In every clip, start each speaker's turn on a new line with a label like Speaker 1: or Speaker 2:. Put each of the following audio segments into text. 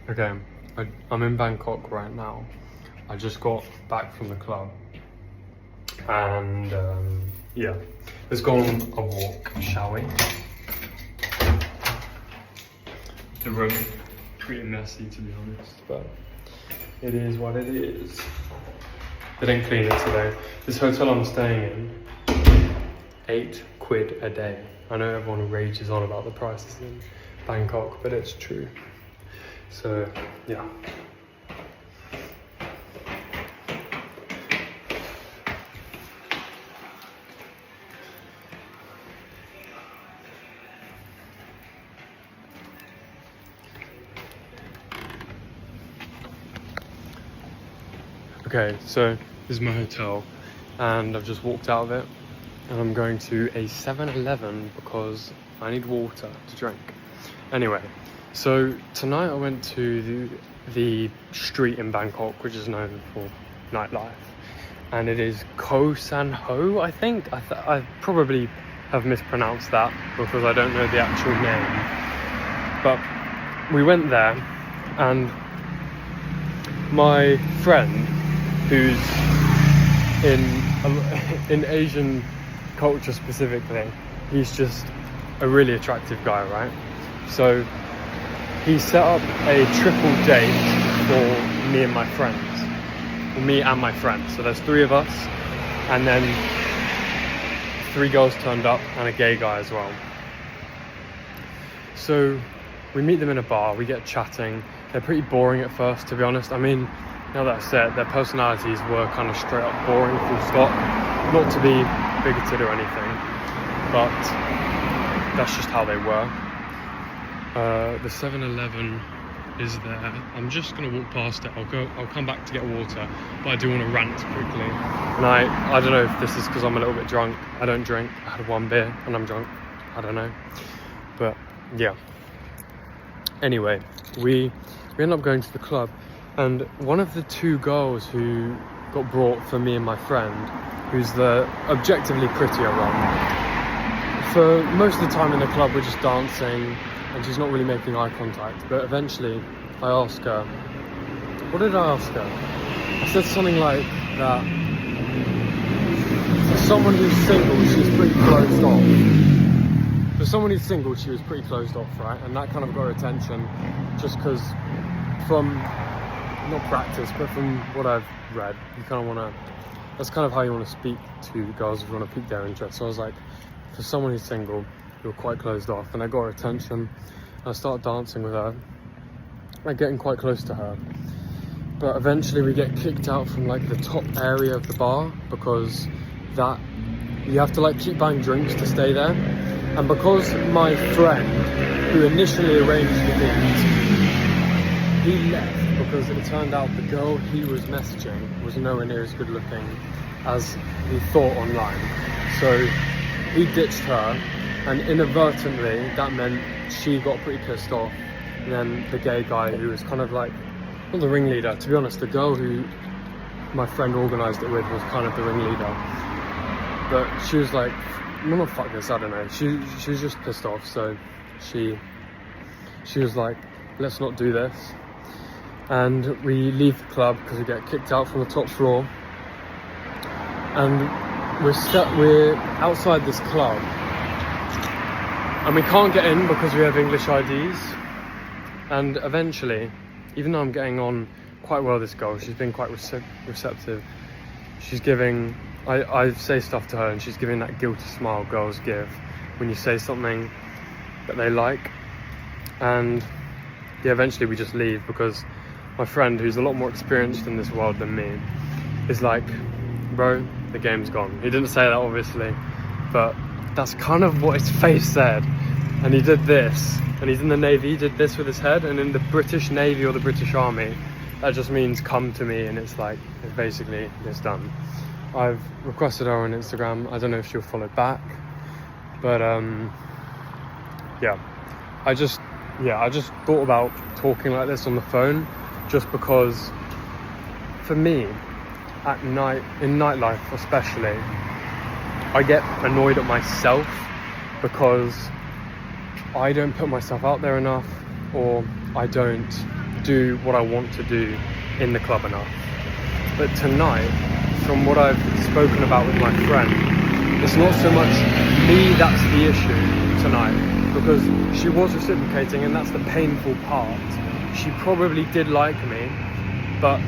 Speaker 1: Okay, I'm in Bangkok right now. I just got back from the club and yeah, let's go on a walk, shall we? The room pretty messy to be honest, but it is what it is. They didn't clean it today. This hotel I'm staying in, £8 a day. I know everyone rages on about the prices in Bangkok, but it's true. So yeah. Okay, so this is my hotel and I've just walked out of it and I'm going to a 7-Eleven because I need water to drink. Anyway, so tonight I went to the street in Bangkok which is known for nightlife, and it is Koh San Ho, I think. I probably have mispronounced that because I don't know the actual name, but we went there and my friend, who's in Asian culture specifically, he's just a really attractive guy, right? So he set up a triple date for me and my friends. So there's 3 of us, and then 3 girls turned up and a gay guy as well. So we meet them in a bar, we get chatting. They're pretty boring at first, to be honest. I mean, now that said, their personalities were kind of straight up boring, full stop. Not to be bigoted or anything, but that's just how they were. The 7-Eleven is there. I'm just gonna walk past it. I'll come back to get water, but I do want to rant quickly. And I don't know if this is because I'm a little bit drunk. I don't drink. I had 1 beer and I'm drunk. I don't know, but yeah. Anyway, we ended up going to the club, and one of the 2 girls who got brought for me and my friend, who's the objectively prettier one, for most of the time in the club we're just dancing and she's not really making eye contact, but eventually I asked her, what did I ask her? I said something like that, for someone who's single she's pretty closed off. For someone who's single she was pretty closed off, right? And that kind of got her attention just because from, not practice, but from what I've read, you kind of want to, that's kind of how you want to speak to girls if you want to pique their interest. So I was like, for someone who's single, you're quite closed off, and I got her attention. I started dancing with her, like getting quite close to her. But eventually we get kicked out from like the top area of the bar because that you have to like keep buying drinks to stay there. And because my friend, who initially arranged the date, he left because it turned out the girl he was messaging was nowhere near as good looking as he thought online. So he ditched her, and inadvertently that meant she got pretty pissed off. And then the gay guy, who was kind of like, not the ringleader, to be honest, the girl who my friend organised it with was kind of the ringleader. But she was like, well, not fuck this, I don't know. She was just pissed off, so she was like, let's not do this. And we leave the club because we get kicked out from the top floor. And we're outside this club. And we can't get in because we have English IDs. And eventually, even though I'm getting on quite well with this girl, she's been quite receptive. She's giving, I say stuff to her and she's giving that guilty smile girls give when you say something that they like. And yeah, eventually we just leave because my friend, who's a lot more experienced in this world than me, is like, bro, the game's gone. He didn't say that obviously, but that's kind of what his face said. And he did this, and he's in the Navy, he did this with his head, and in the British Navy or the British Army, that just means come to me, and it's like, basically, it's done. I've requested her on Instagram. I don't know if she'll follow back, but yeah, I just thought about talking like this on the phone, just because for me, at night, in nightlife especially, I get annoyed at myself because I don't put myself out there enough, or I don't do what I want to do in the club enough. But tonight, from what I've spoken about with my friend, it's not so much me that's the issue tonight, because she was reciprocating, and that's the painful part. She probably did like me, but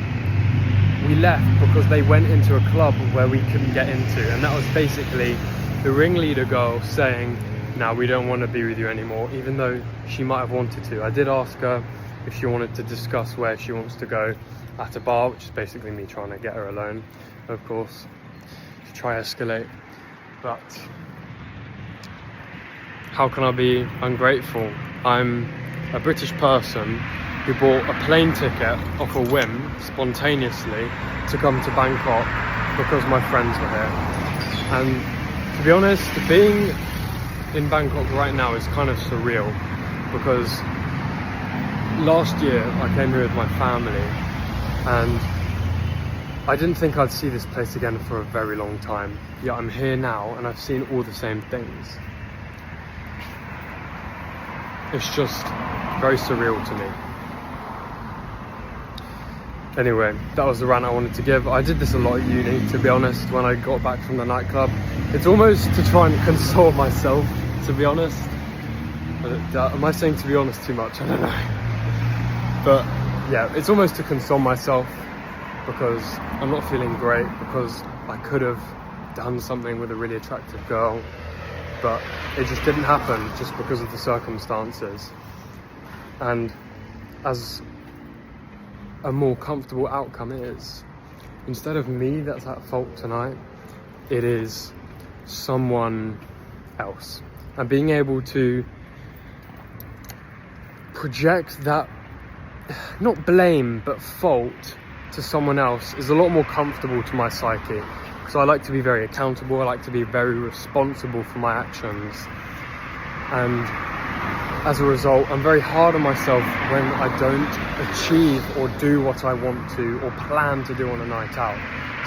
Speaker 1: we left because they went into a club where we couldn't get into, and that was basically the ringleader girl saying, "No, we don't want to be with you anymore," even though she might have wanted to. I did ask her if she wanted to discuss where she wants to go at a bar, which is basically me trying to get her alone, of course, to try escalate. But how can I be ungrateful? I'm a British person who bought a plane ticket off a whim, spontaneously, to come to Bangkok because my friends were here. And to be honest, being in Bangkok right now is kind of surreal, because last year I came here with my family, and I didn't think I'd see this place again for a very long time. Yet I'm here now and I've seen all the same things. It's just very surreal to me. Anyway, that was the rant I wanted to give. I did this a lot at uni, to be honest, when I got back from the nightclub. It's almost to try and console myself, to be honest. Am I saying to be honest too much? I don't know. But yeah, it's almost to console myself, because I'm not feeling great, because I could have done something with a really attractive girl, but it just didn't happen just because of the circumstances. And as a more comfortable outcome is, instead of me that's at fault tonight, it is someone else. And being able to project that, not blame, but fault to someone else is a lot more comfortable to my psyche. So I like to be very accountable, I like to be very responsible for my actions. And as a result, I'm very hard on myself when I don't achieve or do what I want to or plan to do on a night out.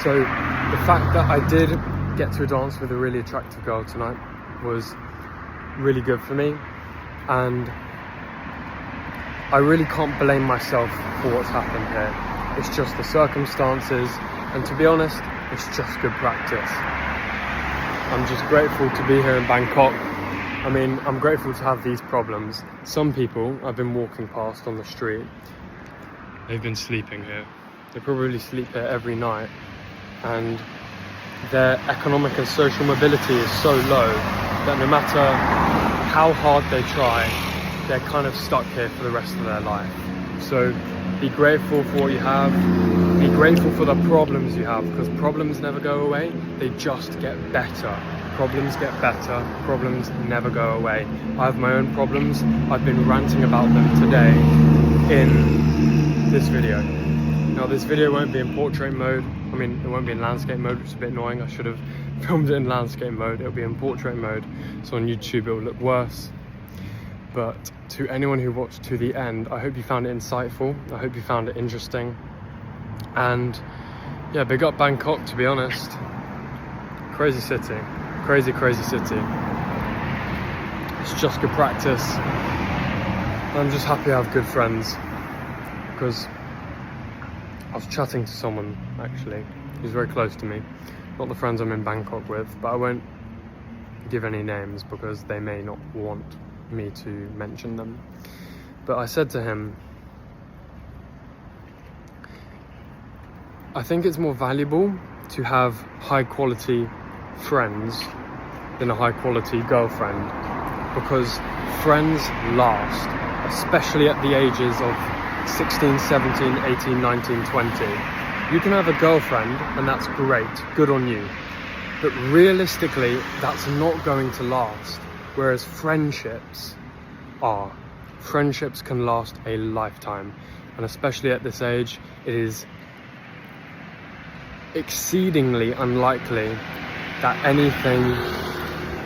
Speaker 1: So the fact that I did get to a dance with a really attractive girl tonight was really good for me, and I really can't blame myself for what's happened here. It's just the circumstances, and to be honest, it's just good practice. I'm just grateful to be here in Bangkok. I mean, I'm grateful to have these problems. Some people I've been walking past on the street, they've been sleeping here. They probably sleep here every night, and their economic and social mobility is so low that no matter how hard they try, they're kind of stuck here for the rest of their life. So be grateful for what you have. Be grateful for the problems you have, because problems never go away, they just get better. Problems get better, problems never go away. I have my own problems. I've been ranting about them today in this video. Now this video won't be in portrait mode. I mean, it won't be in landscape mode, which is a bit annoying. I should have filmed it in landscape mode. It'll be in portrait mode, so on YouTube it will look worse. But to anyone who watched to the end, I hope you found it insightful. I hope you found it interesting. And yeah, big up Bangkok, to be honest. Crazy city. Crazy, crazy city. It's just good practice. I'm just happy I have good friends, because I was chatting to someone, actually, who's very close to me. Not the friends I'm in Bangkok with, but I won't give any names because they may not want me to mention them. But I said to him, I think it's more valuable to have high quality friends than a high quality girlfriend, because friends last, especially at the ages of 16, 17, 18, 19, 20. You can have a girlfriend and that's great, good on you, but realistically that's not going to last, whereas friendships can last a lifetime. And especially at this age, it is exceedingly unlikely that anything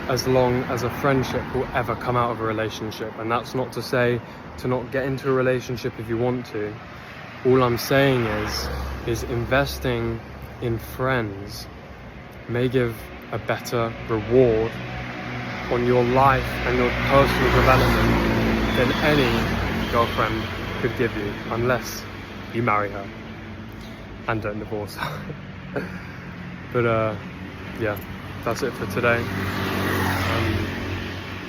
Speaker 1: as long as a friendship will ever come out of a relationship. And that's not to say to not get into a relationship if you want to. All I'm saying is investing in friends may give a better reward on your life and your personal development than any girlfriend could give you, unless you marry her and don't divorce her. But yeah, that's it for today.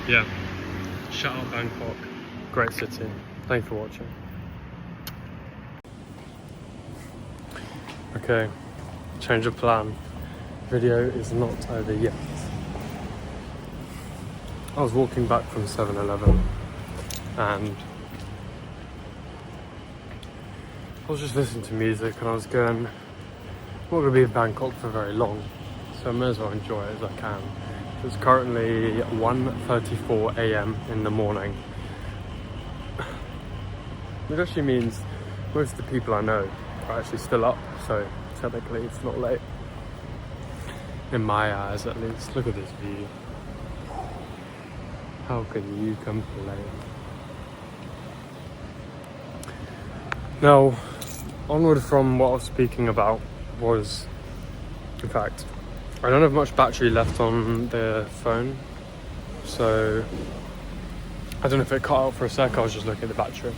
Speaker 1: Yeah, shout out Bangkok, great city. Thanks for watching. Okay, change of plan. Video is not over yet. I was walking back from 7-Eleven and I was just listening to music and I was going, I'm not going to be in Bangkok for very long, so I may as well enjoy it as I can. It's currently 1:34 a.m. in the morning, which actually means most of the people I know are actually still up, so technically it's not late. In my eyes at least. Look at this view. How can you complain? Now, onward from what I was speaking about was, in fact, I don't have much battery left on the phone, so I don't know if it cut out for a sec. I was just looking at the battery.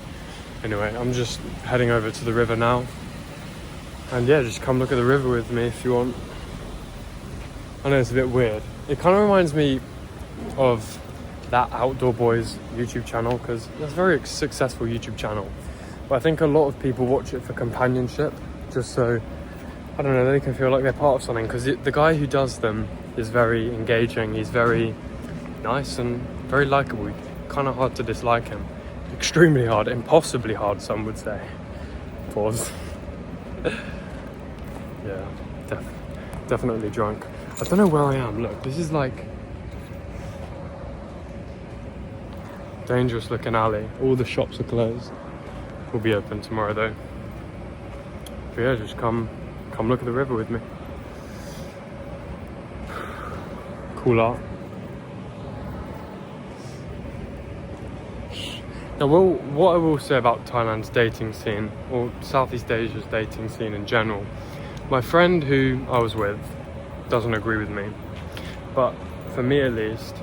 Speaker 1: Anyway, I'm just heading over to the river now, and yeah, just come look at the river with me if you want. I know it's a bit weird. It kind of reminds me of that Outdoor Boys YouTube channel, because that's a very successful YouTube channel, but I think a lot of people watch it for companionship, just so, I don't know, they can feel like they're part of something, because the guy who does them is very engaging. He's very nice and very likable. Kind of hard to dislike him. Extremely hard, impossibly hard, some would say. Pause. Yeah, definitely drunk. I don't know where I am. Look, this is like dangerous looking alley. All the shops are closed. Will be open tomorrow though. But yeah, just come look at the river with me. Cool art. Now, what I will say about Thailand's dating scene, or Southeast Asia's dating scene in general, my friend who I was with doesn't agree with me, but for me at least,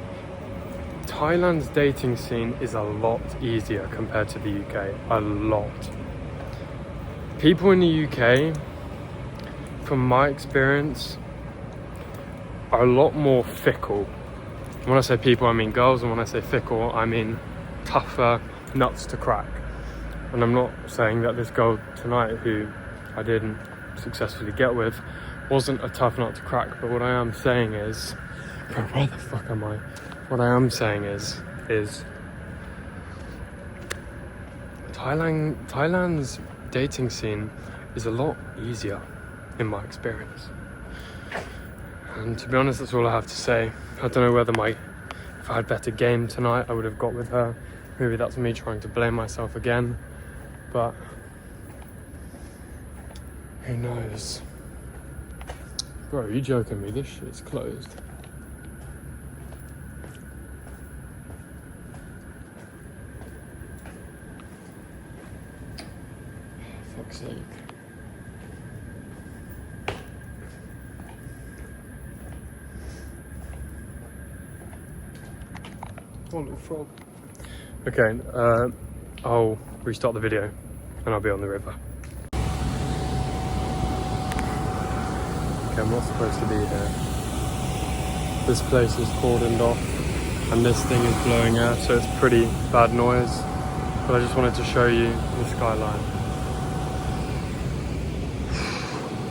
Speaker 1: Thailand's dating scene is a lot easier compared to the UK. A lot. People in the UK, from my experience, are a lot more fickle. When I say people, I mean girls, and when I say fickle, I mean tougher nuts to crack. And I'm not saying that this girl tonight, who I didn't successfully get with, wasn't a tough nut to crack, but what I am saying is, where the fuck am I? What I am saying is Thailand's dating scene is a lot easier, in my experience. And to be honest, that's all I have to say. I don't know whether if I had better game tonight, I would have got with her. Maybe that's me trying to blame myself again, but who knows? Bro, are you joking me? This shit's closed. Fuck's sake. Oh, little frog. Okay, I'll restart the video and I'll be on the river. Okay, I'm not supposed to be here. This place is cordoned off and this thing is blowing air, so it's pretty bad noise. But I just wanted to show you the skyline.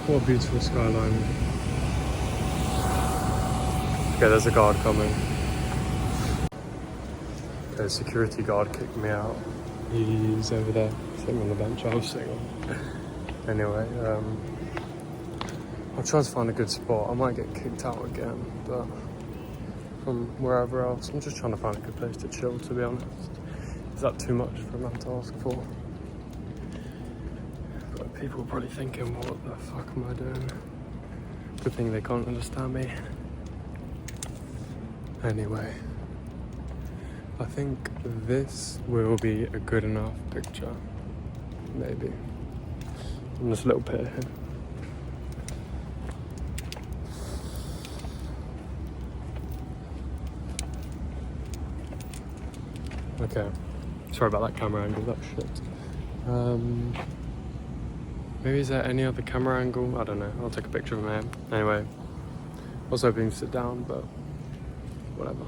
Speaker 1: What a beautiful skyline. Okay, there's a guard coming. Okay, security guard kicked me out. He's over there, sitting on the bench I was sitting on. Anyway, I'll try to find a good spot. I might get kicked out again, but from wherever else, I'm just trying to find a good place to chill, to be honest. Is that too much for a man to ask for? But people are probably thinking, what the fuck am I doing? Good thing they can't understand me. Anyway, I think this will be a good enough picture. Maybe. On this little pit here. Okay, sorry about that camera angle, that shit. Maybe is there any other camera angle? I don't know. I'll take a picture of him here. Anyway, I was hoping to sit down, but whatever.